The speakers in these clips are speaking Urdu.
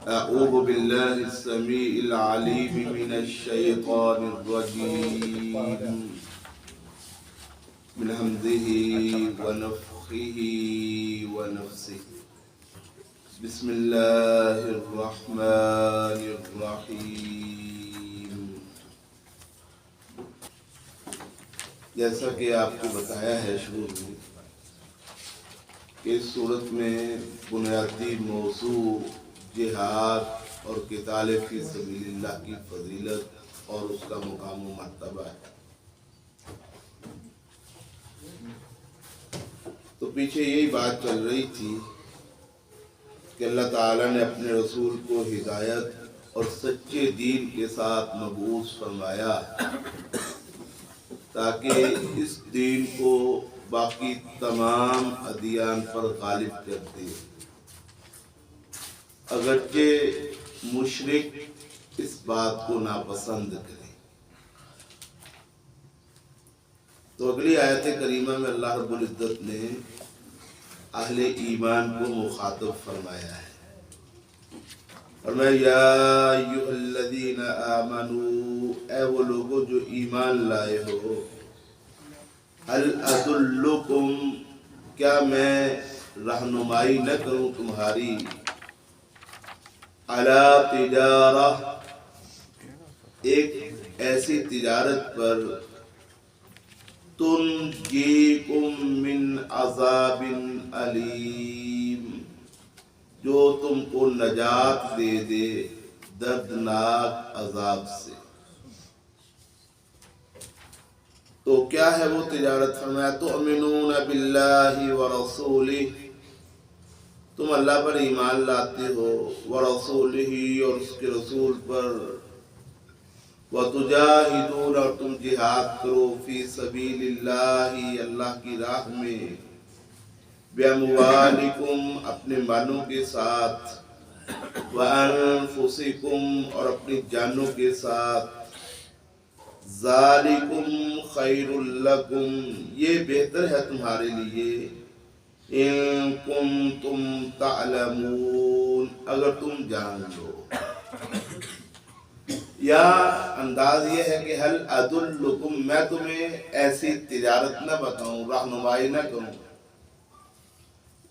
أعوذ بالله السميع العليم من الشيطان الرجيم من همزه ونفخه ونفسه بسم الله الرحمن الرحيم. جیسا کہ آپ کو بتایا ہے شروع میں کہ اس صورت میں بنیادی موضوع جہاد اور قتال فی سبیل اللہ کی فضیلت اور اس کا مقام و مرتبہ ہے. تو پیچھے یہی بات چل رہی تھی کہ اللہ تعالیٰ نے اپنے رسول کو ہدایت اور سچے دین کے ساتھ مبعوث فرمایا تاکہ اس دین کو باقی تمام ادیان پر غالب کر دے. اگرچہ مشرک اس بات کو ناپسند کرے. تو اگلی آیت کریمہ میں اللہ رب العزت نے اہل ایمان کو مخاطب فرمایا ہے. فرمایا یا ایھا الذین آمنوا، اے وہ لوگوں جو ایمان لائے ہو، هل ادلکم، کیا میں رہنمائی نہ کروں تمہاری، علی تجارہ، ایک ایسی تجارت پر، تنجیکم من عذاب علیم، جو تم کو نجات دے دے دردناک عذاب سے. تو کیا ہے وہ تجارت؟ فرمایا تؤمنون باللہ ورسولہ، تم اللہ پر ایمان لاتے ہو، ورسولہ، اور اس کے رسول پر، وتجاہدون، اور تم جہاد کرو، فی سبیل اللہ، اللہ کی راہ میں، باموالکم، اپنے مالوں کے ساتھ، وانفسکم، اور اپنی جانوں کے ساتھ، ذالکم خیر لکم، یہ بہتر ہے تمہارے لیے، ان کنتم تعلمون، اگر تم جان لو. یا انداز یہ ہے کہ هل ادلکم، میں تمہیں ایسی تجارت نہ بتاؤں، رہنمائی نہ کروں.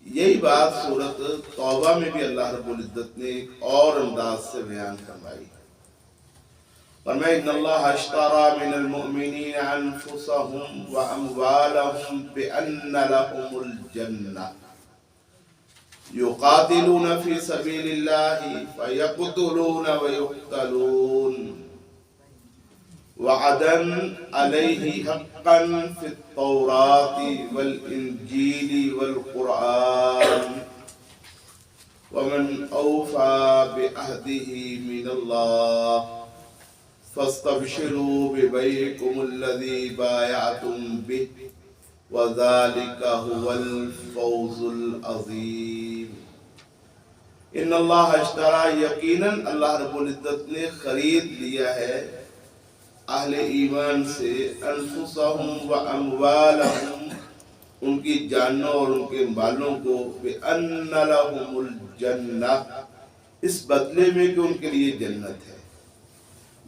یہی بات سورۃ توبہ میں بھی اللہ رب العزت نے ایک اور انداز سے بیان فرمائی. فرمایا ان اللہ اشتری من المؤمنین انفسهم واموالهم بان لهم الجنہ یقاتلون فی سبیل اللہ فیقتلون ویقتلون وعدا علیہ حقا فی التوراۃ والانجیل والقرآن ومن اوفی بعہدہ من اللہ فاستبشروا ببیعکم الذی بایعتم بہ وذالک هو الفوز العظیم. ان اللہ اشترى، یقیناً اللہ رب العزت نے خرید لیا ہے اہل ایمان سے، انفسہم و اموالہم، ان کی جانوں اور ان کے مالوں کو، بان لہم الجنہ، اس بدلے میں کہ ان کے لیے جنت ہے.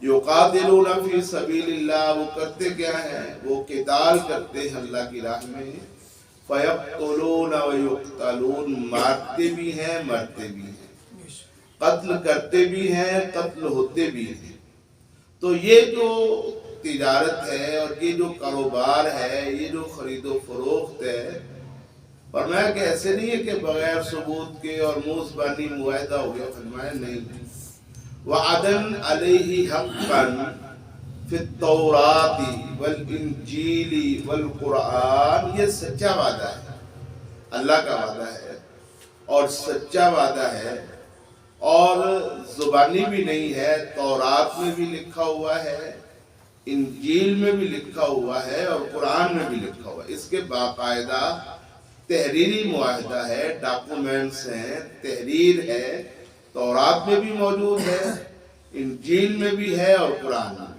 یقاتلون فی سبیل اللہ، وہ کرتے کیا ہیں؟ وہ قتال کرتے ہیں اللہ کی راہ میں، فیقتلون ویقتلون، مارتے بھی ہیں مرتے بھی ہیں، قتل کرتے بھی ہیں قتل ہوتے بھی ہیں. تو یہ جو تجارت ہے اور یہ جو کاروبار ہے، یہ جو خرید و فروخت ہے، فرمایا کہ ایسے نہیں ہے کہ بغیر ثبوت کے اور منہ زبانی معاہدہ ہو گیا. فرمایا نہیں، وعدا علیہ حقا فی التوراۃ والانجیل والقرآن، یہ سچا وعدہ ہے، اللہ کا وعدہ ہے اور سچا وعدہ ہے، اور زبانی بھی نہیں ہے. تورات میں بھی لکھا ہوا ہے، انجیل میں بھی لکھا ہوا ہے، اور قرآن میں بھی لکھا ہوا ہے. اس کے باقاعدہ تحریری معاہدہ ہے، ڈاکومنٹس ہیں، تحریر ہے. تورات میں بھی موجود ہے، انجیل میں بھی ہے، اور قرآن میں بھی.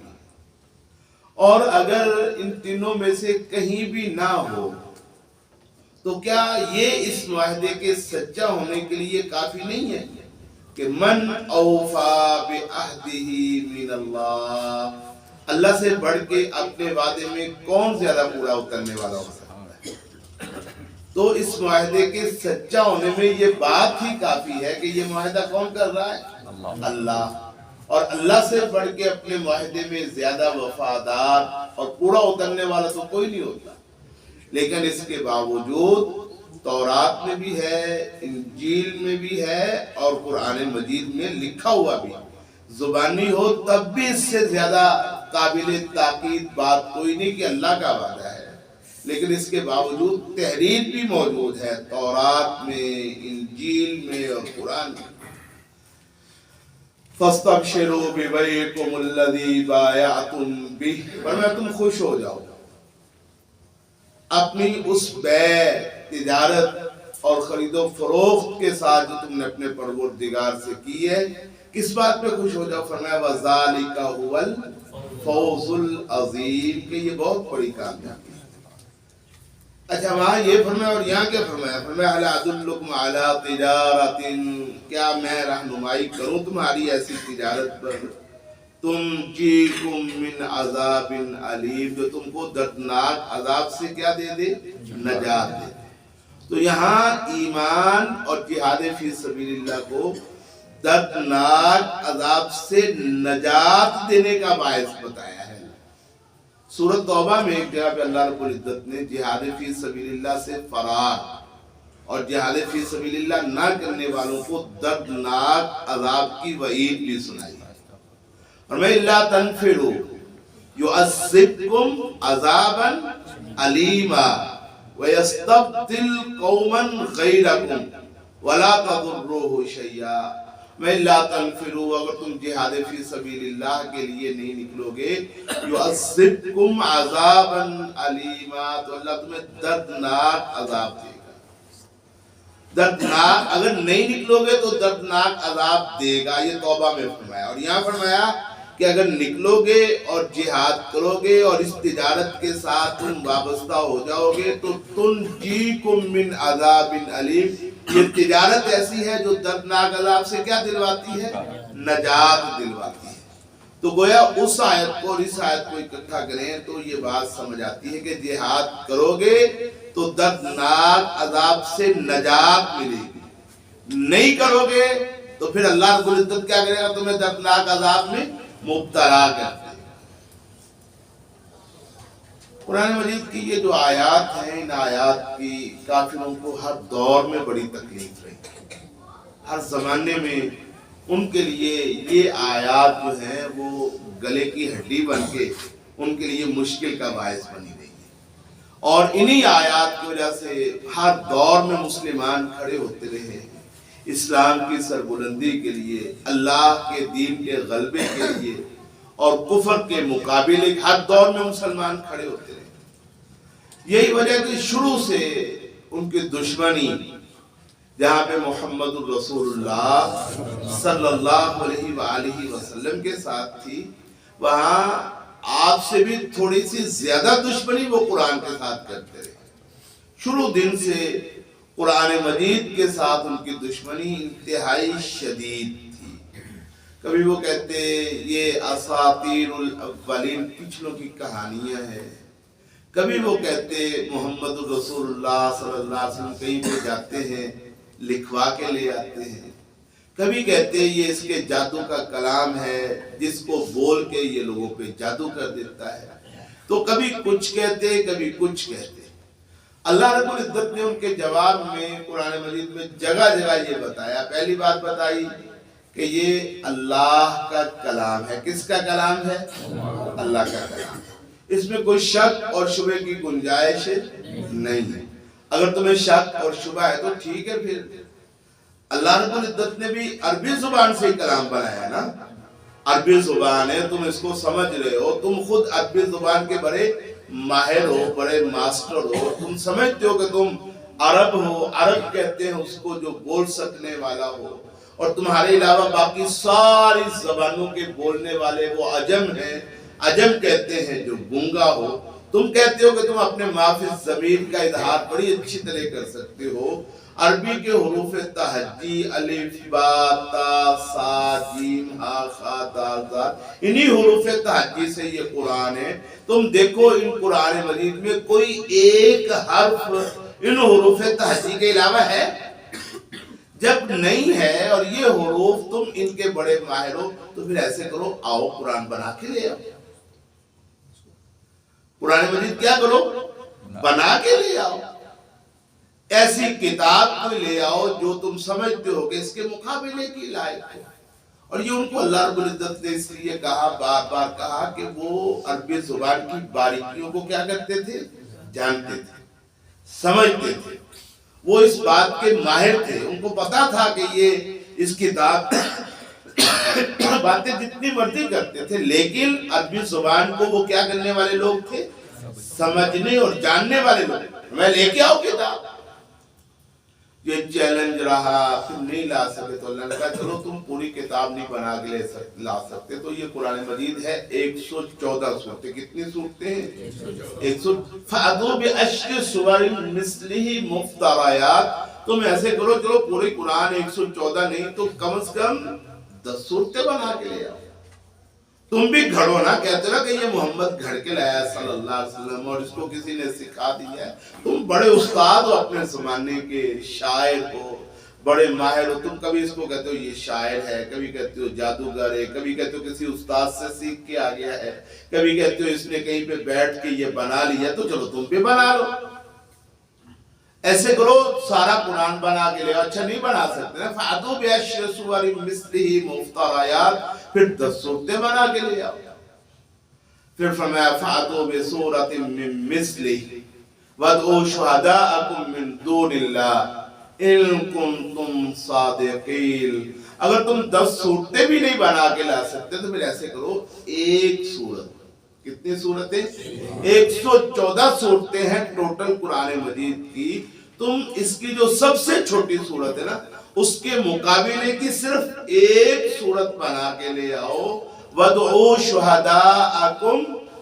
اور اگر ان تینوں میں سے کہیں بھی نہ ہو تو کیا یہ اس معاہدے کے سچا ہونے کے لیے کافی نہیں ہے؟ کہ من اوفا بعہدہ من اللہ، اللہ سے بڑھ کے اپنے وعدے میں کون زیادہ پورا اترنے والا ہو سکتا ہے؟ تو اس معاہدے کے سچا ہونے میں یہ بات ہی کافی ہے کہ یہ معاہدہ کون کر رہا ہے؟ اللہ۔ اور اللہ سے بڑھ کے اپنے معاہدے میں زیادہ وفادار اور پورا اترنے والا تو کوئی نہیں ہوتا۔ لیکن اس کے باوجود تورات میں بھی ہے، انجیل میں بھی ہے، اور قرآن مجید میں لکھا ہوا بھی، زبانی ہو تب بھی اس سے زیادہ قابل تاکید بات کوئی نہیں کہ اللہ کا وعدہ ہے۔ لیکن اس کے باوجود تحریر بھی موجود ہے تورات میں، انجیل میں اور قرآن میں۔ فَاسْتَبْشِرُوا بِبَيْعِكُمُ الَّذِي بَایَعْتُمْ بِهِ، فرمایا تم خوش ہو جاؤ اپنی اس بیع، تجارت اور خرید و فروخت کے ساتھ جو تم نے اپنے پروردگار سے کی ہے۔ کس بات پہ خوش ہو جاؤ؟ فرمایا وَذَالِكَ هُوَ الْفَوْزُ الْعَظِيمُ، کہ یہ بہت بڑی کامیابی ہے۔ اچھا وہاں یہ فرمایا، اور یہاں کیا فرمایا؟ فرمایا هَلْ أَدُلُّكُمْ عَلَىٰ تِجَارَةٍ، کیا میں رہنمائی کروں تمہاری ایسی تجارت پر تنجیکم من عذاب علیم، جو تم کو دردناک عذاب سے کیا دے دے؟ نجات دے دے۔ تو یہاں ایمان اور جہاد فی سبیل اللہ کو دردناک عذاب سے نجات دینے کا باعث بتایا ہے۔ سورۃ توبہ میں ایک جگہ پہ اللہ رب العزت نے جہاد فی سبیل اللہ سے فرار اور جہاد فی سبیل اللہ نہ کرنے والوں کو دردناک عذاب کی وعید بھی سنائی۔ اور میں اللہ تنفروا یعذبکم عذابا علیما ویستبدل قوما غیرکم ولا تضروہ شیئا، میں لا تنفروا، اگر تم جہاد فی سبیل اللہ کے لیے نہیں نکلو گے، یعذبکم عذابا علیما، تو اللہ تمہیں دردناک عذاب دے گا۔ دردناک، اگر نہیں نکلو گے تو دردناک عذاب دے گا، یہ توبہ میں فرمایا۔ اور یہاں فرمایا کہ اگر نکلو گے اور جہاد کرو گے اور اس تجارت کے ساتھ تم وابستہ ہو جاؤ گے تو تنجیکم من عذاب علیم، یہ تجارت ایسی ہے جو دردناک عذاب سے کیا دلواتی ہے؟ نجات دلواتی ہے۔ تو گویا اس آیت کو اور اس آیت کو اکٹھا کریں تو یہ بات سمجھ آتی ہے کہ جہاد کرو گے تو دردناک عذاب سے نجات ملے گی، نہیں کرو گے تو پھر اللہ رب العزت کیا کرے گا؟ تمہیں دردناک عذاب میں مبتلا کرتے ہیں۔ قرآن مجید کی یہ جو آیات ہیں، ان آیات کی کافروں کو ہر دور میں بڑی تکلیف رہی، ہر زمانے میں ان کے لیے یہ آیات جو ہیں وہ گلے کی ہڈی بن کے ان کے لیے مشکل کا باعث بنی رہی ہے، اور انہی آیات کی وجہ سے ہر دور میں مسلمان کھڑے ہوتے رہے اسلام کی سربلندی کے لیے، اللہ کے دین کے غلبے کے لیے، اور کفر کے مقابلے ہر دور میں مسلمان کھڑے ہوتے رہے۔ یہی وجہ کہ شروع سے ان کی دشمنی جہاں پہ محمد الرسول اللہ صلی اللہ علیہ وآلہ وسلم کے ساتھ تھی، وہاں آپ سے بھی تھوڑی سی زیادہ دشمنی وہ قرآن کے ساتھ کرتے رہے۔ شروع دن سے قرآن مجید کے ساتھ ان کی دشمنی انتہائی شدید تھی۔ کبھی وہ کہتے یہ اساطیر الاولین، پچھلوں کی کہانیاں ہیں، کبھی وہ کہتے محمد الرسول اللہ صلی اللہ علیہ وسلم کہیں پہ جاتے ہیں لکھوا کے لے آتے ہیں، کبھی کہتے یہ اس کے جادو کا کلام ہے جس کو بول کے یہ لوگوں پہ جادو کر دیتا ہے، تو کبھی کچھ کہتے کبھی کچھ کہتے۔ اللہ رب العزت نے ان کے جواب میں قرآن مجید میں جگہ جگہ یہ بتایا۔ پہلی بات بتائی کہ یہ اللہ کا کلام ہے۔ کس کا کلام ہے؟ اللہ کا کلام ہے، اس میں کوئی شک اور شبہ کی گنجائش نہیں ہے۔ اگر تمہیں شک اور شبہ ہے تو ٹھیک ہے، پھر اللہ رب العزت نے بھی عربی زبان سے ہی کلام بنایا نا، عربی زبان ہے، تم اس کو سمجھ رہے ہو، تم خود عربی زبان کے بڑے ماہر ہو، بڑے ماسٹر ہو، تم سمجھتے ہو کہ تم عرب ہو، عرب کہتے ہیں اس کو جو بول سکنے والا ہو، اور تمہارے علاوہ باقی ساری زبانوں کے بولنے والے وہ عجم ہیں، عجم کہتے ہیں جو گونگا ہو۔ تم کہتے ہو کہ تم اپنے ما فی الضمیر کا اظہار بڑی اچھی طرح کر سکتے ہو، عربی کے حروف تہجی الف با تا سا جیم ہا خا دال ذال، انہی حروف تہجی سے یہ قرآن ہے۔ تم دیکھو ان قرآن مجید میں کوئی ایک حرف ان حروف تہجی کے علاوہ ہے؟ جب نہیں ہے اور یہ حروف تم ان کے بڑے ماہر ہو تو پھر ایسے کرو، آؤ قرآن بنا کے لے آؤ۔ قرآن مجید کیا کرو؟ بنا کے لے آؤ۔ ایسی کتاب کو لے آؤ جو تم سمجھتے ہو کہ اس کے مقابلے کی لائق ہو۔ اور یہ ان کو اللہ رب العزت نے اس لیے کہا، بار بار کہا کہ وہ عربی زبان کی باریکیوں کو کیا کرتے تھے؟ جانتے تھے، سمجھتے تھے، وہ اس بات کے ماہر تھے۔ ان کو پتا تھا کہ یہ اس کتاب باتیں جتنی مرضی کرتے تھے، لیکن عربی زبان کو وہ کیا کرنے والے لوگ تھے؟ سمجھنے اور جاننے والے لوگ۔ میں لے کے آؤ کتاب، یہ چیلنج رہا، پھر نہیں لا سکے تو اللہ نے کہا چلو تم پوری کتاب نہیں بنا کے لا سکتے تو یہ قرآن مجید ہے 114 صورتیں۔ کتنی صورتیں ہیں؟ 100۔ فَأْتُوا بِعَشْرِ سُوَرٍ مِثْلِهِ مُفْتَرَيَاتٍ، تم ایسے کرو چلو پوری قرآن 114 نہیں تو کم از کم 10 صورتیں بنا کے لے آؤ۔ تم بھی گھڑو نا، کہتے نا کہ یہ محمد گھڑ کے لایا صلی اللہ علیہ وسلم اور اس کو کسی نے سکھا دیا ہے۔ تم بڑے استاد ہو، اپنے زمانے کے شاعر ہو، بڑے ماہر ہو، تم کبھی اس کو کہتے ہو یہ شاعر ہے، کبھی کہتے ہو جادوگر ہے، کبھی کہتے ہو کسی استاد سے سیکھ کے آ گیا ہے، کبھی کہتے ہو اس نے کہیں پہ بیٹھ کے یہ بنا لیا، تو چلو تم بھی بنا لو۔ ایسے کرو سارا قرآن بنا کے لے آؤ۔ اچھا نہیں بنا سکتے نا، فَأْتُوا بِعَشْرِ سُوَرٍ مِثْلِهِ مُفْتَرَيَاتٍ، پھر 10 صورتیں بنا کے لے آؤ۔ پھر فرمایا فَأْتُوا بِسُورَةٍ مِّن مِثْلِهِ وَادْعُوا شُهَدَاءَكُم مِّن دُونِ اللَّهِ إِن كُنتُمْ صَادِقِينَ۔ اگر تم 10 صورتیں بھی نہیں بنا کے لا سکتے تو پھر ایسے کرو ایک صورت۔ کتنی صورتیں؟ 114 صورتیں ہیں ٹوٹل قرآن مجید کی۔ تم اس کی جو سب سے چھوٹی صورت ہے نا، اس کے مقابلے کی صرف ایک صورت بنا کے لے آؤ۔ وَادْعُوا شُهَدَاءَكُم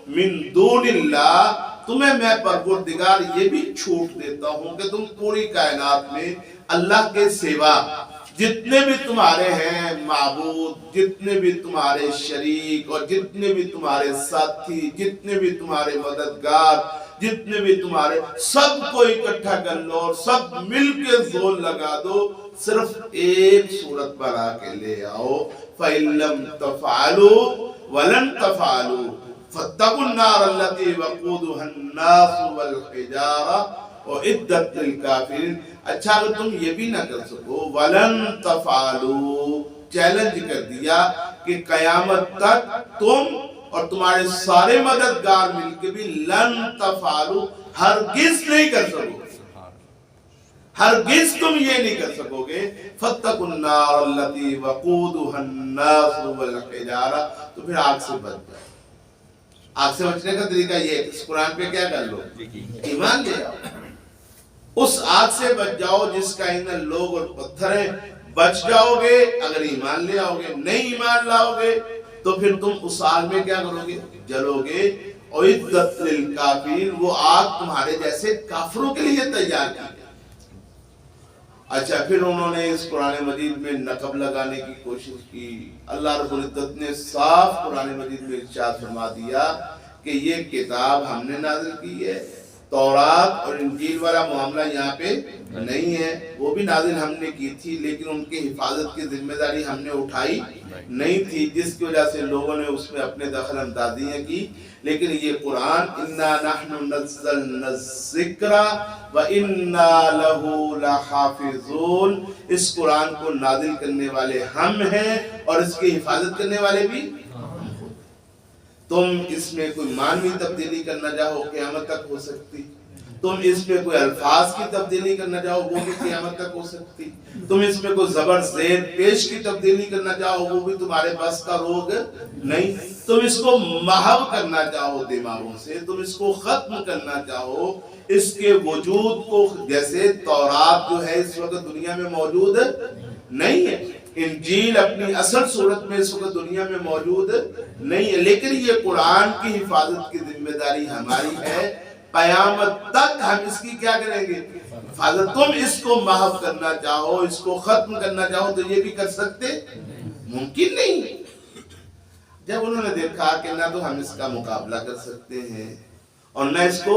مِّن دُونِ اللَّهِ، تمہیں میں پروردگار یہ بھی چھوٹ دیتا ہوں کہ تم پوری کائنات میں اللہ کے سوا جتنے بھی تمہارے ہیں معبود، جتنے بھی تمہارے شریک اور جتنے بھی تمہارے ساتھی، جتنے بھی تمہارے مددگار، جتنے بھی تمہارے، سب کو اکٹھا کر لو اور سب مل کے زور لگا دو، صرف ایک صورت بنا کے لے آؤ۔ فَإِن لَّمْ تَفْعَلُوا وَلَن تَفْعَلُوا فَاتَّقُوا النَّارَ الَّتِي وَقُودُهَا النَّاسُ وَالْحِجَارَةُ وَأُعِدَّتْ لِلْكَافِرِينَ۔ اچھا اگر تم یہ بھی نہ کر سکو، وَلَن تَفْعَلُوا، چیلنج کر دیا کہ قیامت تک تم اور تمہارے سارے مددگار مل کے بھی لن تفعلوا، ہرگز نہیں کر سکو گے، ہرگز تم یہ نہیں کر سکو گے۔ فَاتَّقُوا النَّارَ الَّتِي وَقُودُهَا النَّاسُ وَالْحِجَارَةُ، تو پھر آگ سے بچ جاؤ۔ آگ سے بچنے کا طریقہ یہ ہے کہ اس قرآن پہ کیا کر لو؟ ایمان لے آؤ۔ اس آگ سے بچ جاؤ جس کا ایندھن لوگ اور پتھر ہیں، بچ جاؤ گے اگر ایمان لے آؤ گے۔ نہیں ایمان لاؤ گے تو پھر تم اس آگ میں کیا کرو گے؟ جلو گے۔ اعدت للکافرین، وہ آگ تمہارے جیسے کافروں کے لیے تیار کی گئی۔ اچھا پھر انہوں نے اس قرآن مجید میں نقب لگانے کی کوشش کی۔ اللہ رب العزت نے صاف قرآن مجید میں ارشاد فرما دیا کہ یہ کتاب ہم نے نازل کی ہے، تورات اور انجیل والا معاملہ یہاں پہ نہیں ہے، وہ بھی نازل ہم نے کی تھی لیکن ان کی حفاظت کی ذمہ داری ہم نے اٹھائی نہیں تھی، جس کی وجہ سے لوگوں نے اس میں اپنے دخل اندازیاں کی۔ لیکن یہ قرآن اِنَّا نَحْنُ نَزَّلْنَا الذِّكْرَ وَإِنَّا لَهُ لَحَافِظُونَ، اس قرآن کو نازل کرنے والے ہم ہیں اور اس کی حفاظت کرنے والے بھی ہم خود۔ تم اس میں کوئی معنوی تبدیلی کرنا چاہو قیامت تک ہو سکتی، تم اس میں کوئی الفاظ کی تبدیلی کرنا چاہو وہ بھی قیامت تک ہو سکتی، تم اس میں کوئی زبر زیر پیش کی تبدیلی کرنا چاہو وہ بھی تمہارے بس کا روگ نہیں، تم اس کو محو کرنا چاہو دماغوں سے، تم اس کو ختم کرنا چاہو، اس کے وجود کو، جیسے تورات جو ہے اس وقت دنیا میں موجود نہیں ہے، انجیل اپنی اصل صورت میں اس وقت دنیا میں موجود نہیں ہے، لیکن یہ قرآن کی حفاظت کی ذمہ داری ہماری ہے۔ قیامت تک ہم اس کی کیا کریں گے؟ حفاظت تم اس کو محو کرنا چاہو، اس کو ختم کرنا چاہو تو یہ بھی کر سکتے ممکن نہیں۔ جب انہوں نے دیکھا کہ نہ تو ہم اس کا مقابلہ کر سکتے ہیں اور نہ اس کو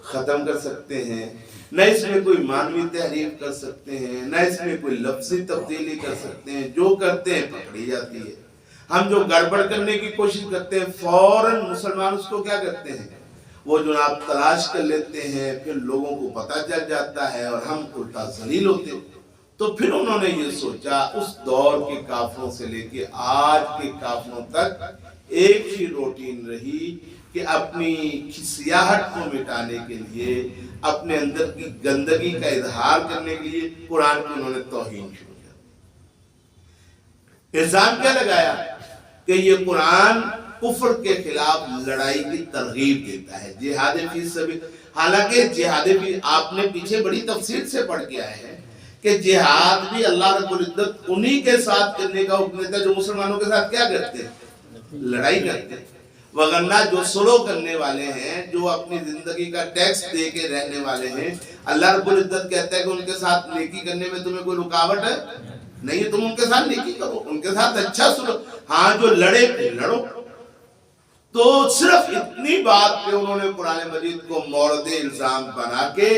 ختم کر سکتے ہیں، نہ اس میں کوئی معنوی تحریف کر سکتے ہیں، نہ اس میں کوئی لفظی تبدیلی کر سکتے ہیں، جو کرتے ہیں پکڑی جاتی ہے۔ ہم جو گڑبڑ کرنے کی کوشش کرتے ہیں فوراً مسلمان اس کو کیا کرتے ہیں، وہ جناب تلاش کر لیتے ہیں، پھر لوگوں کو پتہ چل جاتا ہے اور ہم الٹا ذلیل ہوتے ہیں۔ تو پھر انہوں نے یہ سوچا، اس دور کے کافروں سے لے کے آج کے کافروں تک ایک ہی روٹین رہی کہ اپنی سیاحت کو مٹانے کے لیے، اپنے اندر کی گندگی کا اظہار کرنے کے لیے قرآن کی انہوں نے توہین شروع کیا۔ الزام کیا لگایا کہ یہ قرآن کفر کے خلاف لڑائی کی ترغیب دیتا ہے، جہاد فی سبیل۔ حالانکہ جہاد فی، آپ نے پیچھے بڑی تفصیل سے پڑھ کے آئے ہیں کہ جہاد بھی اللہ رب العزت انہی کے ساتھ کرنے کا حکم دیتا ہے جو مسلمانوں کے ساتھ کیا کرتے ہیں، لڑائی کرتے ہیں۔ وگرنہ جو سلو کرنے والے ہیں، جو اپنی زندگی کا ٹیکس دے کے رہنے والے ہیں، اللہ رب العزت کہتا ہے کہ ان کے ساتھ نیکی کرنے میں تمہیں کوئی رکاوٹ ہے نہیں، تم ان کے ساتھ نیکی کرو، ان کے ساتھ اچھا سلو۔ ہاں جو لڑے پھر لڑو۔ تو صرف اتنی بات پہ انہوں نے قرآن مجید کو مورد الزام بنا کے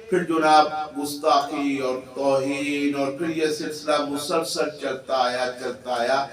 پھر جناب گستاخی اور توہین اور پھر یہ سلسلہ مسلسل چلتا آیا۔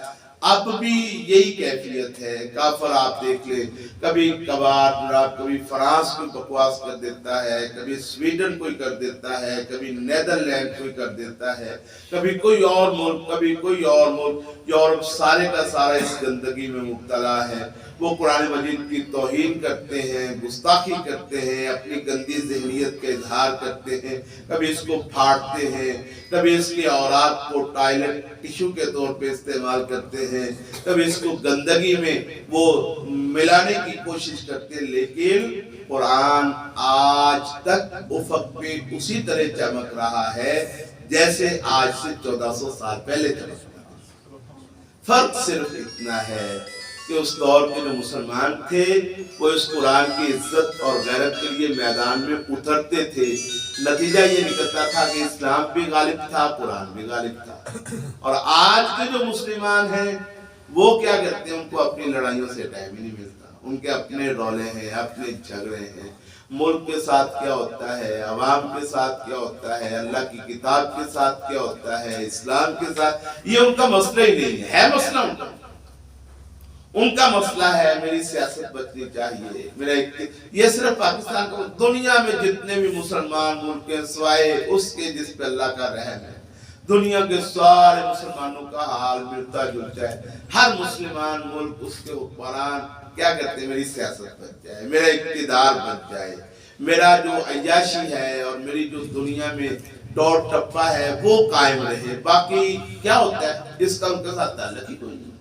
اب بھی یہی کیفیت ہے۔ کافر آپ دیکھ لیں، کبھی کبھار جناب کبھی فرانس کوئی بکواس کر دیتا ہے، کبھی سویڈن کوئی کر دیتا ہے، کبھی نیدرلینڈ کوئی کر دیتا ہے، کبھی کوئی اور ملک، کبھی کوئی اور ملک۔ یورپ سارے کا سارا اس گندگی میں مبتلا ہے۔ وہ قرآن مجید کی توہین کرتے ہیں، گستاخی کرتے ہیں، اپنی گندی ذہنیت کا اظہار کرتے ہیں، کبھی اس کو پھاڑتے ہیں، کبھی اس کے اوراق کو ٹائلٹ ٹیشو کے طور پہ استعمال کرتے ہیں، کبھی اس کو گندگی میں وہ ملانے کی کوشش کرتے ہیں۔ لیکن قرآن آج تک افق پہ اسی طرح چمک رہا ہے جیسے آج سے 1400 سال پہلے چمک رہا ہے۔ فرق صرف اتنا ہے کہ اس دور کے جو مسلمان تھے وہ اس قرآن کی عزت اور غیرت کے لیے میدان میں اترتے تھے۔ نتیجہ یہ نکلتا تھا کہ اسلام بھی غالب تھا، قرآن بھی غالب تھا۔ اور آج کے جو مسلمان ہیں وہ کیا کرتے ہیں، ان کو اپنی لڑائیوں سے ٹائم ہی نہیں ملتا، ان کے اپنے رولے ہیں، اپنے جھگڑے ہیں۔ ملک کے ساتھ کیا ہوتا ہے، عوام کے ساتھ کیا ہوتا ہے، اللہ کی کتاب کے ساتھ کیا ہوتا ہے، اسلام کے ساتھ، یہ ان کا مسئلہ ہی نہیں ہے۔ مسئلہ ان کا مسئلہ ہے میری سیاست بچنی چاہیے، میرا یہ صرف پاکستان کا، دنیا میں جتنے بھی مسلمان ملک ہیں سوائے اس کے جس پہ اللہ کا رحم ہے، دنیا کے سارے مسلمانوں کا حال ملتا جلتا ہے۔ ہر مسلمان ملک، اس کے حکمران کیا کرتے ہیں، میری سیاست بچ جائے، میرا اقتدار بچ جائے، میرا جو عیاشی ہے اور میری جو دنیا میں ٹور ٹپا ہے وہ قائم رہے۔ باقی کیا ہوتا ہے اس کا ان کے ساتھ تعلق ہی کوئی نہیں۔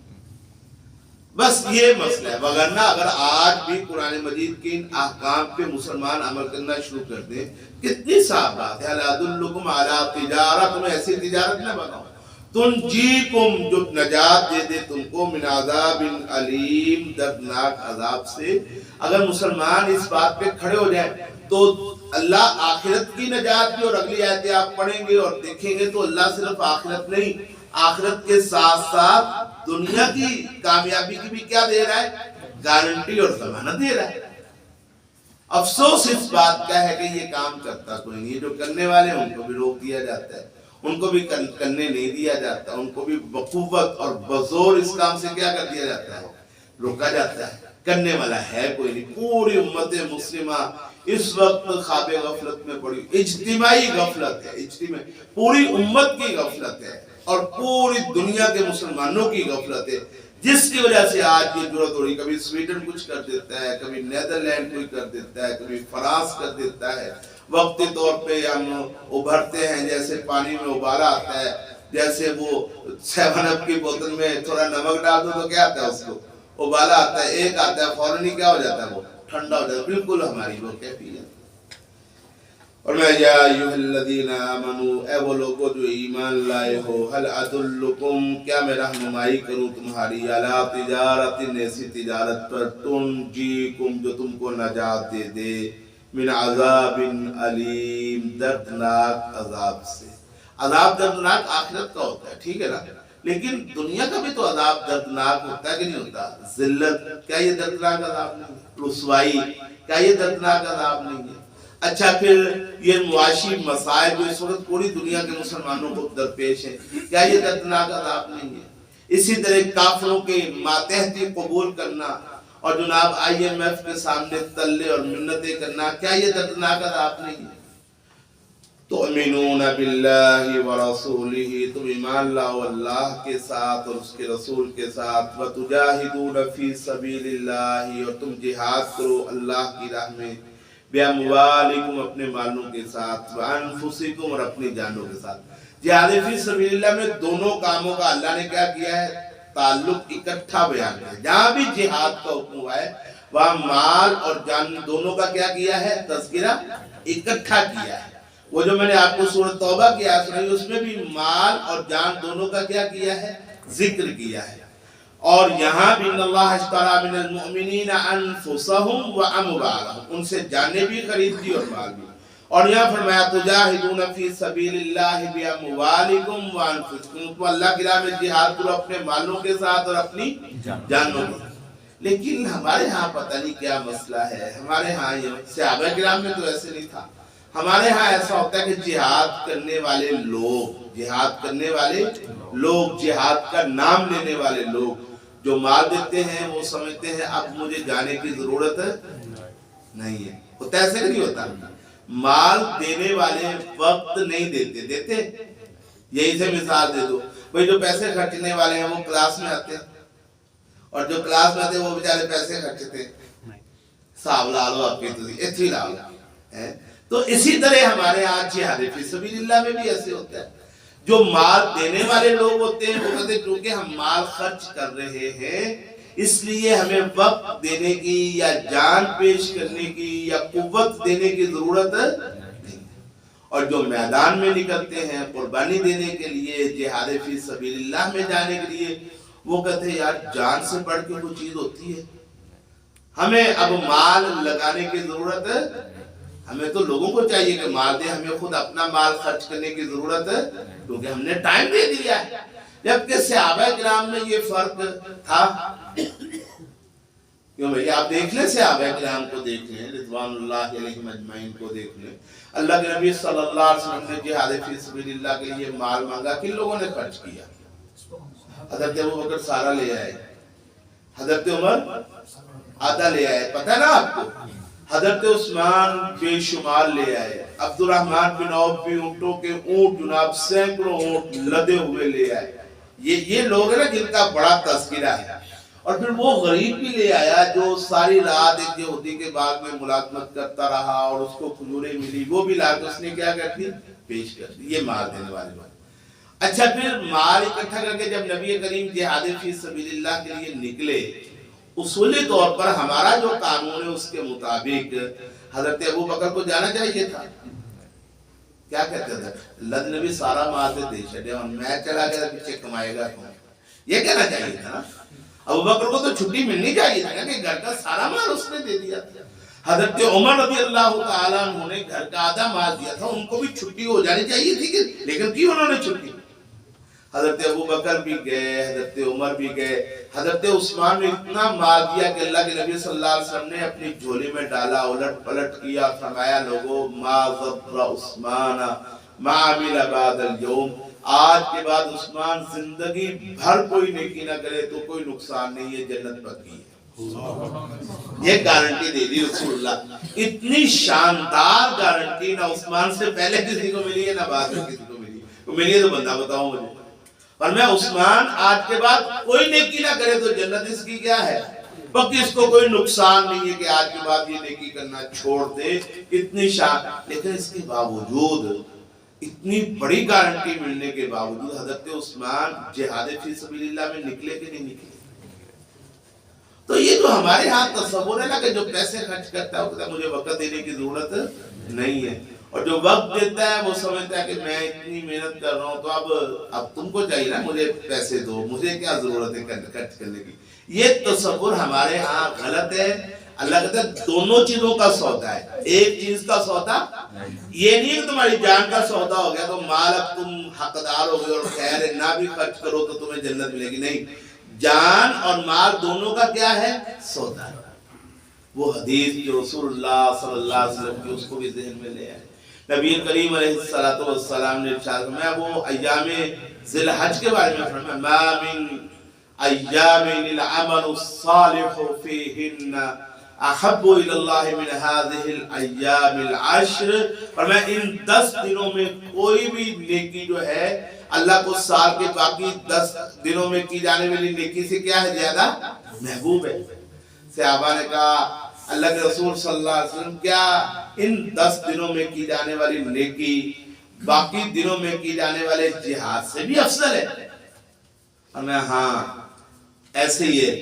بس یہ مسئلہ ہے۔ وگرنہ اگر آج بھی قرآن مجید کے ان احکام پہ مسلمان عمل کرنا شروع کر دیں، کتنی صاف بات ہے، الا ادلکم علی تجارہ، تمہیں ایسی تجارت نہ بتاؤں تنجیکم، جو نجات دے دے تم کو، من عذاب علیم، دردناک عذاب سے۔ اگر مسلمان اس بات پہ کھڑے ہو جائیں تو اللہ آخرت کی نجات بھی، اور اگلی آیتیں آپ پڑھیں گے اور دیکھیں گے تو اللہ صرف آخرت نہیں، آخرت کے ساتھ ساتھ دنیا کی کامیابی کی بھی کیا دے رہا ہے، گارنٹی اور ضمانت دے رہا ہے۔ افسوس اس بات کا ہے کہ یہ کام کرتا کوئی نہیں، جو کرنے والے ہیں ان کو بھی روک دیا جاتا ہے، ان کو بھی کرنے نہیں دیا جاتا، ان کو بھی بقوت اور بزور اس کام سے کیا کر دیا جاتا ہے، روکا جاتا ہے۔ کرنے والا ہے کوئی نہیں۔ پوری امت مسلمہ اس وقت خواب غفلت میں پڑی، اجتماعی غفلت ہے، پوری امت کی غفلت ہے اور پوری دنیا کے مسلمانوں کی غفلت ہے، جس کی وجہ سے آج یہ ضرورت ہو رہی۔ کبھی سویڈن کچھ کر دیتا ہے، کبھی نیدرلینڈ کوئی کر دیتا ہے، کبھی فرانس کر دیتا ہے۔ وقتی طور پہ ہم ابھرتے ہیں جیسے پانی میں ابالا آتا ہے، جیسے وہ 7 اپ کی بوتل میں تھوڑا نمک ڈال دو تو کیا آتا ہے، اس کو ابالا آتا ہے، ایک آتا ہے، فوراً ہی کیا ہو جاتا ہے، وہ ٹھنڈا ہو جاتا ہے۔ بالکل ہماری وہ کیفیت۔ اور میں یا ایھا الذین آمنوا، اے وہ لوگوں جو ایمان لائے ہو، هل ادلکم، کیا میں رہنمائی کروں تمہاری، علی تجارت، ایسی تجارت پر، تنجیکم، جو تم کو نجات دے دے، من عذاب علیم، دردناک عذاب سے۔ عذاب دردناک آخرت کا ہوتا ہے، ٹھیک ہے نا، لیکن دنیا کا بھی تو عذاب دردناک ہوتا ہے کہ نہیں ہوتا؟ ذلت، کیا یہ دردناک عذاب نہیں ہے؟ رسوائی، کیا یہ دردناک عذاب نہیں ہے؟ اچھا پھر یہ معاشی مسائل جو اس وقت پوری دنیا کے مسلمانوں کو درپیش ہیں، کیا یہ دردناک عذاب نہیں ہے؟ اسی طرح کافروں کے ماتحتی قبول کرنا اور جناب IMF کے سامنے تلے اور منتیں کرنا، کیا یہ دردناک عذاب نہیں ہے؟ تؤمنون باللہ ورسولہ، تم ایمان لاؤ اللہ کے ساتھ اور اس کے رسول کے ساتھ، وتجاہدون فی سبیل اللہ، اور تم جہاد کرو اللہ کی راہ میں، بِأَمْوَالِكُمْ، اپنے مالوں کے ساتھ، وَأَنفُسِكُمْ، اور اپنی جانوں کے ساتھ۔ جہاد فی سبیل اللہ میں دونوں کاموں کا اللہ نے کیا کیا ہے؟ تعلق اکٹھا بیان ہے۔ جہاں بھی جہاد کا حکم ہوا ہے وہاں مال اور جان دونوں کا کیا کیا ہے؟ تذکرہ اکٹھا کیا ہے۔ وہ جو میں نے آپ کو سورۃ توبہ کی آیت سنائی اس میں بھی مال اور جان دونوں کا کیا کیا ہے؟ ذکر کیا ہے۔ اور یہاں بھی ان اللہ اشتری من المؤمنین انفسهم واموالهم، ان سے جانیں بھی خرید دی اور مال بھی۔ اور یہاں فرمایا تجاہدون فی سبیل اللہ باموالکم وانفسکم، تو اللہ کی راہ میں جہاد کرو اپنے مالوں کے ساتھ اور اپنی جانوں کے ساتھ۔ لیکن ہمارے ہاں پتہ نہیں کیا مسئلہ ہے، ہمارے ہاں صحابہ کرام میں تو ایسے نہیں تھا۔ ہمارے ہاں ایسا ہوتا ہے کہ جہاد کرنے والے لوگ، جہاد کا نام لینے والے لوگ جو مال دیتے ہیں وہ سمجھتے ہیں اب مجھے جانے کی ضرورت نہیں ہے۔ ہوتا ایسے نہیں ہوتا؟ مال دینے والے وقت نہیں دیتے، یہی سے مثال دے دو، بھئی جو پیسے خرچنے والے ہیں وہ کلاس میں آتے ہیں، اور جو کلاس میں آتے ہیں وہ بیچارے پیسے خرچتے ہیں، صاحب لالو آپ کی اتھی لاؤ۔ تو اسی طرح ہمارے ہاں جہاد فی سبیل اللہ میں بھی ایسے ہوتا ہے، جو مال دینے والے لوگ ہوتے ہیں وہ کہتے ہیں کیونکہ ہم مال خرچ کر رہے ہیں اس لیے ہمیں وقت دینے کی یا جان پیش کرنے کی یا قوت دینے کی ضرورت نہیں، اور جو میدان میں نکلتے ہیں قربانی دینے کے لیے، جہاد فی سبیل اللہ میں جانے کے لیے، وہ کہتے ہیں یار جان سے بڑھ کے کوئی چیز ہوتی ہے، ہمیں اب مال لگانے کی ضرورت ہے، ہمیں تو لوگوں کو چاہیے کہ مال دے، ہمیں خود اپنا مال خرچ کرنے کی ضرورت ہے کیونکہ ہم نے ٹائم دے دیا ہے۔ جبکہ صحابہ کرام میں یہ فرق تھا، کیوں بھئی آپ دیکھ لیں صحابہ کرام کو دیکھ لیں، رضوان اللہ علیہم اجمعین کو دیکھ لیں، اللہ کے نبی صلی اللہ علیہ وسلم نے جہاد فی سبیل اللہ کے لیے مال مانگا، کن لوگوں نے خرچ کیا؟ حضرت ابوبکر سارا لے آئے، حضرت عمر آدھا لے آئے، پتہ نا آپ کو، حضرت عثمان بے شمار لے آئے، عبد الرحمن بن عوف بھی اونٹوں کے اونٹ جناب سینکڑوں اونٹ لدے ہوئے لے آئے۔ یہ لوگ ہیں نا جن کا بڑا تذکرہ ہے۔ اور پھر وہ غریب بھی لے آیا جو ساری رات ایک یہودی کے باغ میں ملازمت کرتا رہا اور اس کو کھجوریں ملی، وہ بھی لا کے اس نے کیا کرتی؟ پیش کر دی۔ یہ مال دینے والے بات۔ اچھا پھر مال اکٹھا کر کے جب نبی کریم جہاد فی سبیل اللہ کے لیے نکلے، اصولی طور پر ہمارا جو قانون ہے اس کے مطابق حضرت ابوبکر کو جانا چاہیے تھا۔ کیا کہتے تھے؟ اللہ نبی سارا مال دے چھڑے اور میں چلا گیا پیچھے کمائے گا کون؟ یہ کہنا چاہیے تھا نا۔ ابوبکر کو تو چھٹی ملنی چاہیے تھا کہ گھر کا سارا مال اس نے دے دیا تھا۔ حضرت عمر رضی اللہ تعالیٰ عنہ نے گھر کا آدھا مال دیا تھا، ان کو بھی چھٹی ہو جانی چاہیے تھی، لیکن کیوں انہوں نے چھٹی؟ حضرت ابوبکر بھی گئے، حضرت عمر بھی گئے، حضرت عثمان نے اتنا مال دیا کہ اللہ کے نبی صلی اللہ علیہ وسلم نے اپنی جھولی میں ڈالا، الٹ پلٹ کیا، فرمایا لوگوں ما ضر عثمان ما عمل بعد اليوم، آج کے بعد عثمان زندگی بھر کوئی نیکی نہ کرے تو کوئی نقصان نہیں ہے، جنت پکی ہے۔ یہ گارنٹی دے دی رسول اللہ، اتنی شاندار گارنٹی نہ عثمان سے پہلے کسی کو ملی ہے نہ بعد میں کسی کو ملی ہے تو بندہ بتاؤں مجھے۔ اور میں عثمان آج کے بعد کوئی نیکی نہ کرے تو جنت اس کی کیا ہے؟ باقی اس کو کوئی نقصان نہیں ہے کہ آج کے بعد یہ نیکی کرنا چھوڑ دے، اتنی شان۔ لیکن اس کے باوجود اتنی بڑی گارنٹی ملنے کے باوجود حضرت عثمان جہاد فی سبیل اللہ میں نکلے کہ نہیں نکلے؟ تو یہ جو ہمارے ہاں تصور ہے نا کہ جو پیسے خرچ کرتا ہے وہ کہتا ہے مجھے وقت دینے کی ضرورت نہیں ہے، اور جو وقت دیتا ہے وہ سمجھتا ہے کہ میں اتنی محنت کر رہا ہوں تو اب تم کو چاہیے نا مجھے پیسے دو، مجھے کیا ضرورت ہے خرچ کرنے کی۔ یہ تصور ہمارے ہاں غلط ہے۔ اللہ کہتا ہے دونوں چیزوں کا سودا ہے، ایک چیز کا سودا یہ نہیں کہ تمہاری جان کا سودا ہو گیا تو مال اب تم حقدار ہو گئے اور خیر ہے نہ بھی خرچ کرو تو تمہیں جنت ملے گی، نہیں، جان اور مال دونوں کا کیا ہے؟ سودا ہے۔ وہ حدیث جو رسول اللہ صلی اللہ علیہ وسلم کی اس کو بھی ذہن میں لے آئے، نبی کریم علیہ السلام نے ارشاد فرمایا، وہ ایام ذی الحج کے بارے میں فرمایا، ما من ایام العمل الصالح فیہن احب الی اللہ من هذه الایام العشر، فرمایا ان 10 دنوں میں کوئی بھی نیکی جو ہے اللہ کو سال کے باقی 10 دنوں میں کی جانے والی نیکی سے کیا ہے؟ زیادہ محبوب ہے۔ صحابہ نے کہا اللہ کے رسول صلی اللہ علیہ وسلم کیا ان 10 دنوں میں کی جانے والی نیکی باقی دنوں میں کی جانے والے جہاد سے بھی افضل ہے؟ اور میں ہاں ایسے ہی ہے،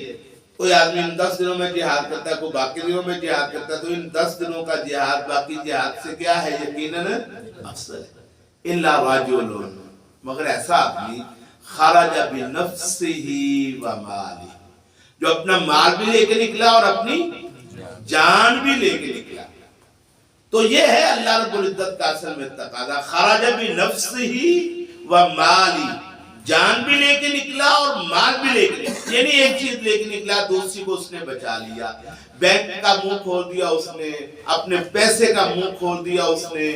کوئی آدمی ان 10 دنوں میں جہاد کرتا ہے، کوئی باقی دنوں میں جہاد کرتا ہے، تو ان 10 دنوں کا جہاد باقی جہاد سے کیا ہے؟ یقیناً افضل ہے۔ الا رجل، مگر ایسا آدمی خرج بنفسہ و مالہ، جو اپنا مال بھی لے کے نکلا اور اپنی جان بھی لے کے نکلا، تو یہ ہے اللہ رب العزت کا اصل میں تقاضا، خرج بنفسہ و مالہ، جان بھی لے کے نکلا اور مال بھی لے کے نکلا، یعنی ایک چیز لے کے نکلا دوسری کو اس نے بچا لیا، بینک کا منہ کھول دیا اس نے، اپنے پیسے کا منہ کھول دیا اس نے،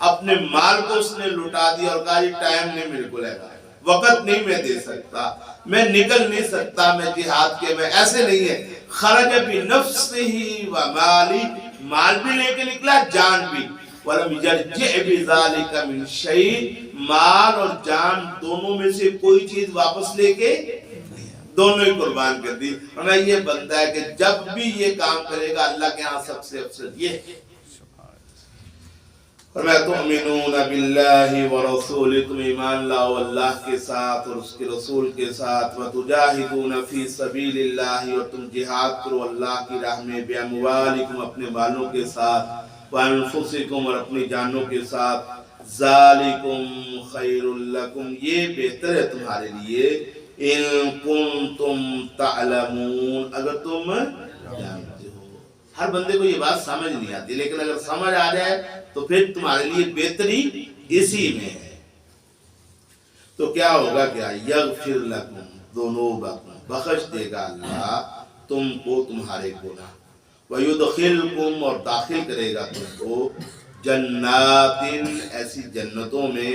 اپنے مال کو اس نے لٹا دیا اور کہا یہ ٹائم نہیں میرے کو لگا، وقت نہیں میں دے سکتا، میں نکل نہیں سکتا، میں جہاد کے میں ایسے نہیں ہے۔ خرج بنفسہ و مالہ، مال بھی لے کے نکلا جان بھی، وَلَمْ يَرْجِعْ بِذَلِكَ مِنْ شَيْءٍ، مال اور جان دونوں میں سے کوئی چیز واپس لے کے دونوں ہی قربان کر دی۔ اور یہ بنتا ہے کہ جب بھی یہ کام کرے گا اللہ کے ہاں سب سے افضل یہ ہے۔ فرمایا تؤمنون باللہ ورسولہ، تم ایمان لاؤ اللہ کے ساتھ اور اس کے رسول کے ساتھ، وتجاہدون فی سبیل اللہ، اور تم جہاد کرو اللہ کی راہ میں، باموالکم، اپنے مالوں کے ساتھ، وانفسکم، اور اپنی جانوں کے ساتھ، ذالکم خیر لکم، یہ بہتر ہے تمہارے لیے، ان کنتم تعلمون، اگر تم جانتے ہو۔ ہر بندے کو یہ بات سمجھ نہیں آتی، لیکن اگر سمجھ آ جائے تو پھر تمہارے لیے بہتری اسی میں ہے۔ تو کیا ہوگا؟ کیا یغفر لکم ذنوبکم، بخش دے گا اللہ تم کو تمہارے گناہ، ویدخلکم، اور داخل کرے گا تم کو، جنات، ایسی جنتوں میں،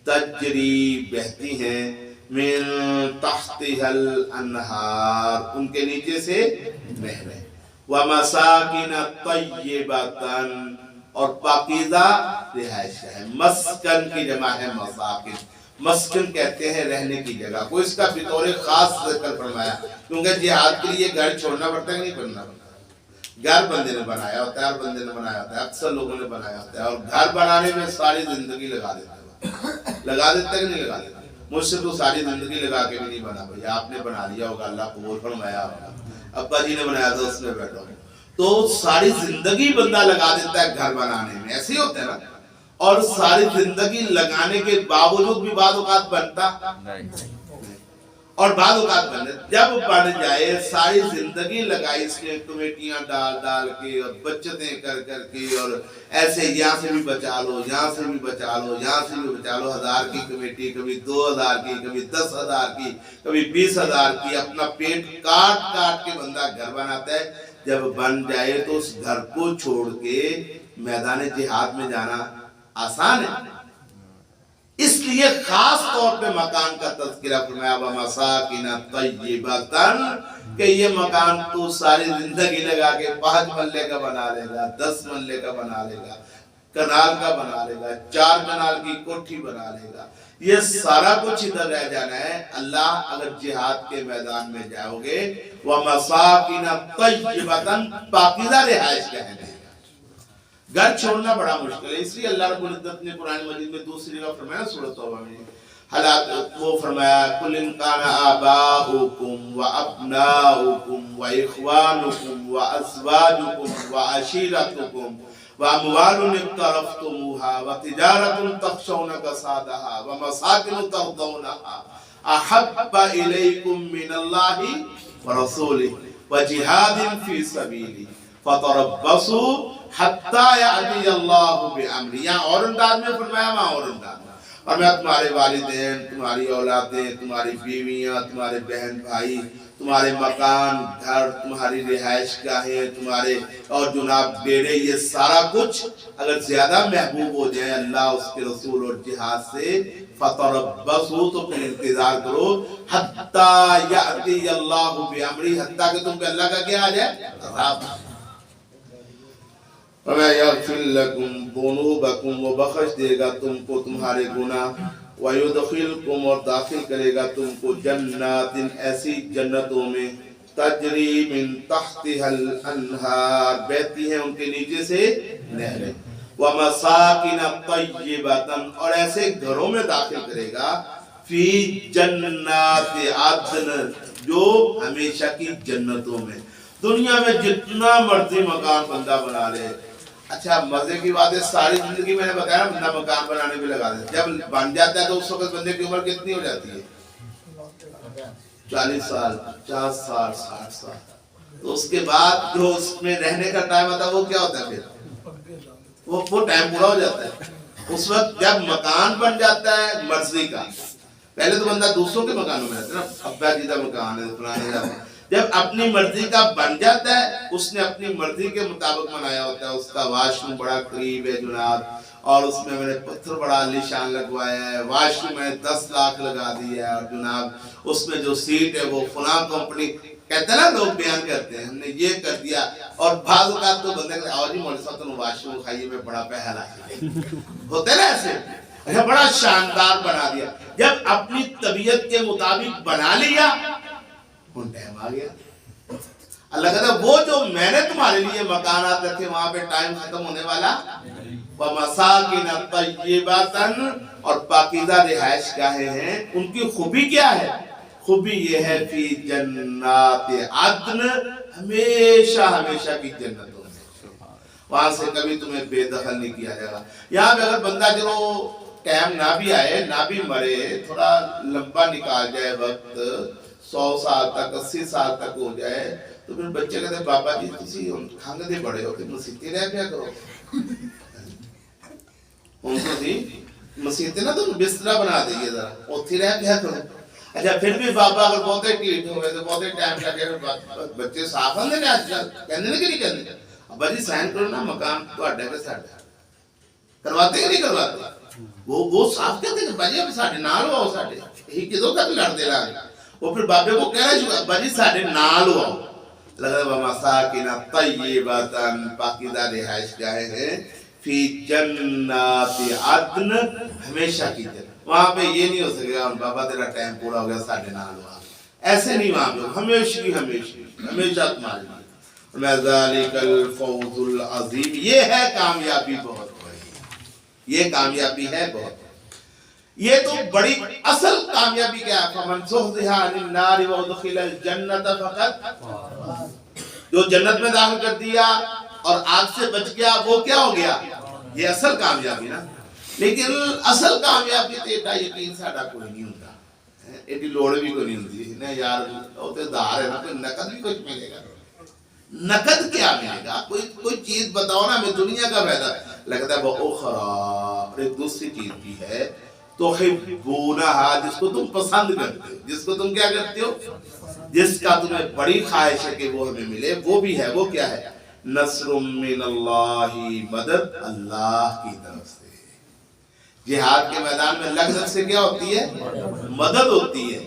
تجری، بہتی ہیں، من تحتها الانہار، ان کے نیچے سے نہریں، ومساکن طیبۃ، اور پاکیزہ رہائش ہے، مسکن کی جمع ہے مساکن، مسکن کہتے ہیں رہنے کی جگہ کو، اس کا بطور خاص ذکر فرمایا کیونکہ جہاد کے لیے گھر چھوڑنا پڑتا ہے کہ نہیں پڑنا پڑتا، گھر بندے نے بنایا ہوتا ہے، ہر بندے نے بنایا ہوتا ہے، اکثر لوگوں نے بنایا ہوتا ہے، اور گھر بنانے میں ساری زندگی لگا دیتا ہے، لگا دیتا ہے کہ نہیں لگا دیتا؟ مجھ سے تو ساری زندگی لگا کے بھی نہیں بنا بھائی، آپ نے بنا لیا ہوگا، اللہ قبول فرمایا ہوگا، ابا جی نے بنایا تھا اس میں بیٹھا ہوں، تو ساری زندگی بندہ لگا دیتا ہے گھر بنانے میں، ایسے ہی ہوتا ہے نا، اور ساری زندگی لگانے کے باوجود بھی بعض اوقات بنتا اور بعض اوقات بن جب بن جائے، ساری زندگی لگائی اس نے کمیٹیاں ڈال ڈال کے اور بچتیں کر کر کے، اور ایسے یہاں سے بھی بچا لو، یہاں سے بھی بچا لو، یہاں سے بھی بچا لو، 1000 کی کمیٹی، کبھی 2000 کی، کبھی 10,000 کی، کبھی 20,000 کی، اپنا پیٹ کاٹ کاٹ کے بندہ گھر بناتا ہے، جب بن جائے تو اس گھر کو چھوڑ کے میدان جہاد میں جانا آسان ہے، اس لیے خاص طور پہ مکان کا تذکرہ فرمایا، وَمَسَاكِنَ طَيِّبَةً، کہ یہ مکان تو ساری زندگی لگا کے 5 مرلے کا بنا لے گا، 10 مرلے کا بنا لے گا، کنال کا بنا لے گا، 4 کنال کی کوٹھی بنا لے گا، یہ سارا کچھ ادھر رہ جانا ہے۔ اللہ اگر جہاد کے میدان میں جاؤ گے، وَمَسَاكِنَ طَيِّبَةً، پاکیزہ رہائش کہنے ہیں، گھر چھوڑنا بڑا مشکل ہے، اس لیے اللہ رب العزت نے قرآن مجید میں دوسری جگہ فرمایا سورۃ توبہ میں، حالات وہ فرمایا، قُلْ إِنْ كَانَ آبَاؤُكُمْ وَأَبْنَاؤُكُمْ وَإِخْوَانُكُمْ وَأَزْوَاجُكُمْ وَعَشِيرَتُكُمْ وَأَمْوَالٌ اقْتَرَفْتُمُوهَا وَتِجَارَةٌ تَخْشَوْنَ كَسَادَهَا وَمَسَاكِنُ تَرْضَوْنَهَا أَحَبَّ إِلَيْكُمْ مِنَ اللَّهِ وَرَسُولِهِ وَجِهَادٍ فِي سَبِيلِهِ فتربصوا حتی یأتی اللہ بامرہ، یہاں اور انداز میں فرمایا، وہاں اور انداز میں، اور میں تمہارے والدین، تمہاری اولادیں، تمہاری بیویاں، تمہارے بہن بھائی، تمہارے مکان گھر، تمہاری رہائش گاہیں، تمہارے اور جناب ڈیرے، یہ سارا کچھ اگر زیادہ محبوب ہو جائے اللہ اس کے رسول اور جہاد سے، فتربصوا، تو پھر انتظار کرو، حتی یأتی اللہ بامرہ، حتیٰ کہ تم پہ اللہ کا کیا آ جائے؟ عذاب۔ وَمَا يَغْفِرْ لَكُمْ ذُنُوبَكُمْ، وہ بخش دے گا تم کو تمہارے گناہ، وَيُدْخِلْكُمْ، اور داخل کرے گا تم کو جنات، ایسی جنتوں میں، تجری من تحتها الانہار، بہتی ہیں ان کے نیچے سے نہریں، وَمَسَاكِنَ طَيِّبَةً، اور ایسے گھروں میں داخل کرے گا، فی جنات عدن، جو ہمیشہ کی جنتوں میں۔ دنیا میں جتنا مرضی مکان بندہ بنا لے، اچھا مزے کی بات ہے، ساری زندگی میں نے بتایا بندہ مکان بنانے میں لگا دے، جب بن جاتا ہے تو اس وقت بندے کی عمر کتنی ہو جاتی ہے؟ 40 سال، 50 سال، 60 سال، تو اس کے بعد جو اس میں رہنے کا ٹائم آتا ہے وہ کیا ہوتا ہے؟ پھر وہ ٹائم پورا ہو جاتا ہے۔ اس وقت جب مکان بن جاتا ہے مرضی کا، پہلے تو بندہ دوسروں کے مکانوں میں رہتا ہے نا، ابا جی کا مکان ہے فلانے کا، جب اپنی مرضی کا بن جاتا ہے، اس نے اپنی مرضی کے مطابق بنایا ہوتا ہے، اس کا واش روم بڑا قریب ہے جناب، اور اس میں نے پتھر بڑا عالیشان لگوایا ہے، واش روم میں 10 لاکھ لگا دیا ہے، اور جناب اس میں جو سیٹ ہے وہ فلاں کمپنی، کہتے ہیں نا لوگ بیان کرتے ہیں ہم نے یہ کر دیا، اور بعض اوقات تو بندے کہتے ہیں آؤ جی مولوی صاحب تم واش روم کھائیے میں بڑا پہلا ہوتے نا ایسے، بڑا شاندار بنا دیا، جب اپنی طبیعت کے مطابق بنا لیا ان ٹائم آ گیا۔ اللہ کہتا ہے وہ جو میں نے تمہارے لیے مکانات رکھے وہاں پہ ٹائم ختم ہونے والا، وَمَسَاكِنَ طَيِّبَةً، اور پاکیزہ رہائش گاہیں ہیں، ان کی خوبی کیا ہے؟ خوبی یہ ہے فی جنات عدن، ہمیشہ ہمیشہ کی جنتوں میں، وہاں سے کبھی تمہیں بے دخل نہیں کیا جائے گا۔ یہاں پہ اگر بندہ چلو ٹائم نہ بھی آئے نہ بھی مرے، تھوڑا لمبا نکال جائے وقت، 100 سال تک 80 سال تک ہو جائے، تو پھر بچے کہتے ہیں بابا جی تسی کھنگ دے بڑے ہو کہ مسیطے رہ کیا کرو، ان کو تھی مسیطے نا تم بسترہ بنا دئیے ذرا اتھی رہ کیا کرو۔ اچھا پھر بھی بابا اگر بہتے ٹیٹ ہوئے تو بہتے ٹائم لگے، بچے صاف ہوں نے آج کل کہنے کہ نہیں کہنے، ابا جی سائن کرو نا مکان تو اڈے پہ ساڑھے کرواتے کہ نہیں کرواتے، وہ صاف کہتے ہیں کہ بھائی اب ساڑھے نال ہوا ہو، ساڑھے ہی کدوں تک لڑتے رہا، وہ پھر بابے کو کہہ رہا ہے ابا جی ساڑھے نال ہوا ہو، لگتا ہے وَمَسَاكِنَ طَيِّبَةً، پاکیزہ رہائش گاہیں ہیں، فی جنات عدن، ہمیشہ کی جنت، وہاں پہ یہ نہیں ہو سکے گا بابا تیرا ٹائم پورا ہو گیا ساڑھے نال ہوا، ایسے نہیں، وہاں پہ ہمیشہ تمہارے لیے۔ ذَلِكَ الْفَوْزُ الْعَظِيمُ، یہ ہے کامیابی بہت بڑی، یہ کامیابی ہے بہت، یہ تو بڑی اصل کامیابی کیا ہے؟ فَمَنْ زُحْزِحَ عَنِ النَّارِ وَأُدْخِلَ الْجَنَّةَ فَقَدْ، جو جنت میں داخل کر دیا اور آگ سے بچ گیا وہ کیا ہو گیا؟ یہ اصل کامیابی نا۔ لیکن اصل کامیابی تو ایڈا یقین ساڑھا کوئی نہیں ہوتا، ایڈی لوڑ بھی کوئی نہیں ہوتی نا یار، ہوتے دار ہے نا، کوئی نقد بھی کچھ ملے گا، نقد کیا ملے گا؟ کوئی چیز بتاؤ نا، ہمیں دنیا کا فائدہ لگتا ہے۔ وَأُخْرَىٰ، ایک دوسری چیز بھی ہے، تُحِبُّونَہَا، جس کو تم پسند کرتے ہو، جس کو تم کیا کرتے ہو، جس کا تمہیں بڑی خواہش ہے کہ وہ ہمیں ملے، وہ بھی ہے، وہ کیا ہے؟ نصر من اللہ، مدد اللہ کی طرف سے۔ جہاد کے میدان میں اللہ کی طرف سے کیا ہوتی ہے؟ مدد ہوتی ہے۔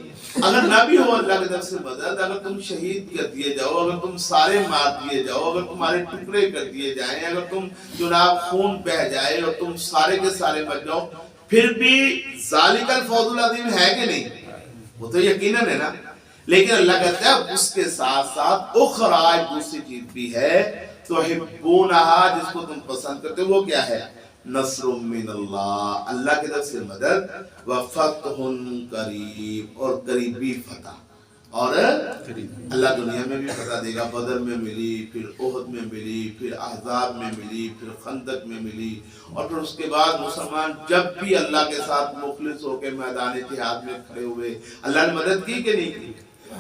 اگر نہ بھی ہو اللہ کی طرف سے مدد، اگر تم شہید کر دیے جاؤ، اگر تم سارے مار دیے جاؤ، اگر تمہارے ٹکڑے کر دیے جائیں، اگر تم جناب خون بہ جائے اور تم سارے کے سارے مر جاؤ، پھر بھی ذالک الفوز العظیم ہے کہ نہیں؟ وہ تو یقیناً ہے نا۔ لیکن اللہ کہتا ہے اس کے ساتھ ساتھ اخرى، ایک دوسری چیز بھی ہے، تحبونہا، جس کو تم پسند کرتے ہو، وہ کیا ہے؟ نصر من اللہ، اللہ کی طرف سے مدد، وفتح قریب، اور قریبی فتح، اور اللہ دنیا میں بھی فتح دے گا، بدر میں ملی، پھر احد میں ملی، پھر احزاب میں ملی، پھر خندق میں ملی، اور پھر اس کے بعد مسلمان جب بھی اللہ کے ساتھ مخلص ہو کے میدان جہاد میں کھڑے ہوئے، اللہ نے مدد کی کہ نہیں کی؟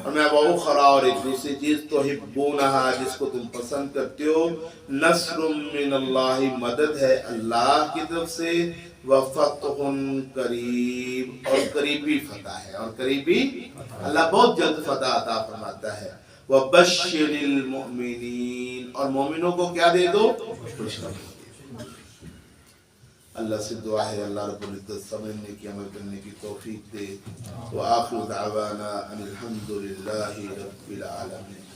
اور میں وہ اخرى اور ایک دوسری چیز تحبونہا جس کو تم پسند کرتے ہو، نصر من اللہ مدد ہے اللہ کی طرف سے، وفتح قریب اور قریبی فتح ہے، اور قریبی اللہ بہت جلد فتح عطا فرماتا ہے، وبشر المؤمنین اور مومنوں کو کیا دے دو؟ خوشخبری۔ اللہ سے دعا ہے اللہ رب العزت سمجھنے کی عمل کرنے کی توفیق دے۔ وآخر دعوانا ان الحمد للہ رب العالمین۔